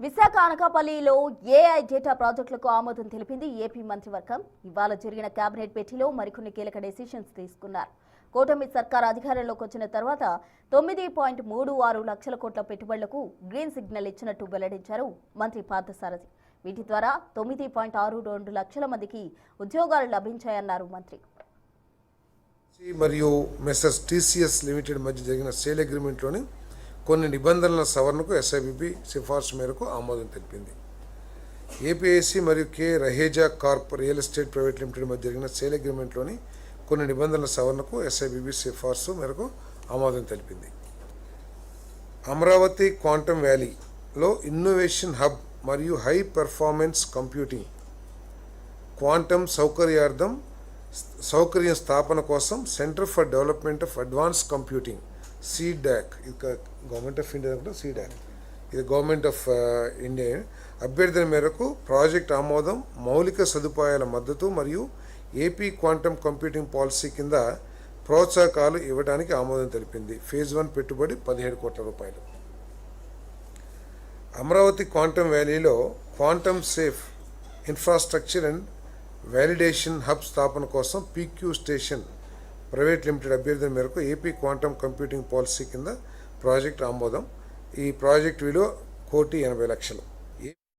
విశాఖ అనకాపల్లిలో AI data ప్రాజెక్టులకు ఆమోదం తెలిపింది ఏపీ మంత్రివర్గం. ఇవాళ జరిగిన కేబినెట్ భేటీలో మరికొన్ని కీలక డెసిషన్స్ తీసుకున్నారు. కూటమి సర్కార్ అధికారంలోకి వచ్చిన తర్వాత 9.36 లక్షల కోట్ల పెట్టుబడులకు గ్రీన్ సిగ్నల్ ఇచ్చినట్టు వెల్లడించారు మంత్రి పార్థసారథి. వీటి ద్వారా 9.62 లక్షల మందికి ఉద్యోగాలు లభించాయన్నారు మంత్రి. మరియు మెసర్స్ టీసీఎస్ లిమిటెడ్ మధ్య జరిగిన సేల్ అగ్రిమెంట్లోని కొన్ని నిబంధనల సవరణకు ఎస్ఐబిబి సిఫార్సు మేరకు ఆమోదం తెలిపింది. ఏపీఐసి మరియు K Raheja Corp real estate private limited మధ్య జరిగిన సేల్ అగ్రిమెంట్లోని కొన్ని నిబంధనల సవరణకు ఎస్ఐబిబి సిఫార్సు మేరకు ఆమోదం తెలిపింది. అమరావతి క్వాంటమ్ వ్యాలీలో ఇన్నోవేషన్ హబ్ మరియు హై పెర్ఫార్మెన్స్ కంప్యూటింగ్ క్వాంటమ్ సౌకర్యం స్థాపన కోసం centre for development of advance computing CDAC, ఇది గవర్నమెంట్ ఆఫ్ ఇండియా CDAC, ఇది గవర్నమెంట్ ఆఫ్ ఇండియా అభ్యర్థన మేరకు ప్రాజెక్ట్ ఆమోదం, మౌలిక సదుపాయాల మద్దతు మరియు ఏపీ క్వాంటమ్ కంప్యూటింగ్ పాలసీ కింద ప్రోత్సాహకాలు ఇవ్వడానికి ఆమోదం తెలిపింది. ఫేజ్ 1 పెట్టుబడి 17 కోట్ల రూపాయలు. అమరావతి క్వాంటమ్ వ్యాలీలో quantum safe infrastructure and validation hub స్థాపన కోసం PQ స్టేషన్ ప్రైవేట్ లిమిటెడ్ అభ్యర్థన మేరకు ఏపీ క్వాంటమ్ కంప్యూటింగ్ పాలసీ కింద ప్రాజెక్ట్ ఆమోదం. ఈ ప్రాజెక్ట్ విలువ 1,80,00,000.